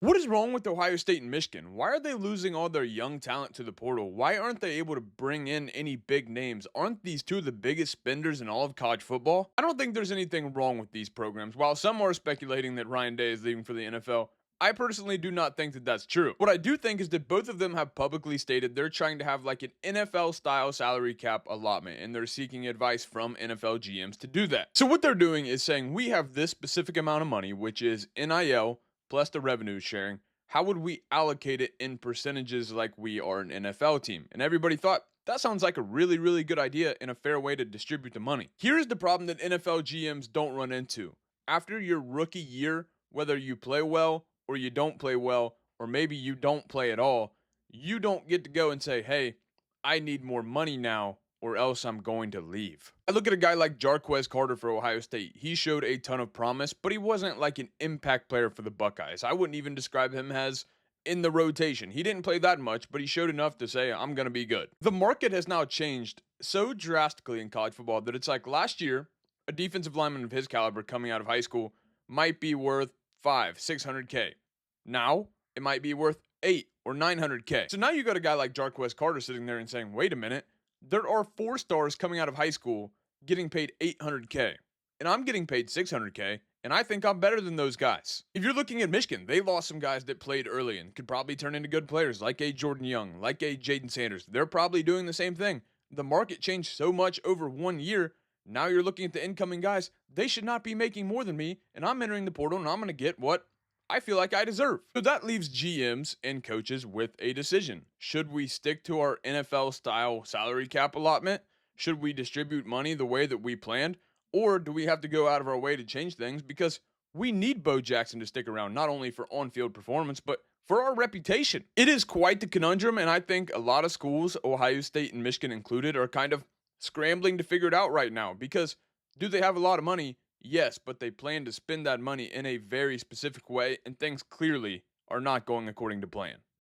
What is wrong with Ohio State and Michigan? Why are they losing all their young talent to the portal? Why aren't they able to bring in any big names? Aren't these two of the biggest spenders in all of college football? I don't think there's anything wrong with these programs. While some are speculating that Ryan Day is leaving for the NFL, I personally do not think that that's true. What I do think is that both of them have publicly stated they're trying to have like an NFL style salary cap allotment and they're seeking advice from NFL GMs to do that. So what they're doing is saying we have this specific amount of money, which is NIL plus the revenue sharing. How would we allocate it in percentages like we are an NFL team? And everybody thought that sounds like a really, really good idea and a fair way to distribute the money. Here's the problem that NFL GMs don't run into. After your rookie year, whether you play well or you don't play well, or maybe you don't play at all, you don't get to go and say, hey, I need more money now or else I'm going to leave. I look at a guy like Jarquez Carter for Ohio State. He showed a ton of promise, but he wasn't like an impact player for the Buckeyes. I wouldn't even describe him as in the rotation. He didn't play that much, but he showed enough to say, I'm going to be good. The market has now changed so drastically in college football that it's like last year, a defensive lineman of his caliber coming out of high school might be worth 600K. Now, it might be worth 8 or 900K. So now you got a guy like Jarquez Carter sitting there and saying, wait a minute, there are 4 stars coming out of high school getting paid 800K, and I'm getting paid 600K, and I think I'm better than those guys. If you're looking at Michigan, they lost some guys that played early and could probably turn into good players, like a Jordan Young, like a Jaden Sanders. They're probably doing the same thing. The market changed so much over 1 year. Now you're looking at the incoming guys. They should not be making more than me, and I'm entering the portal, and I'm going to get what I feel like I deserve. So that leaves GMs and coaches with a decision. Should we stick to our NFL style salary cap allotment? Should we distribute money the way that we planned? Or do we have to go out of our way to change things because we need Bo Jackson to stick around, not only for on field performance, but for our reputation? It is quite the conundrum, and I think a lot of schools, Ohio State and Michigan included, are kind of scrambling to figure it out right now because do they have a lot of money? Yes, but they plan to spend that money in a very specific way, and things clearly are not going according to plan.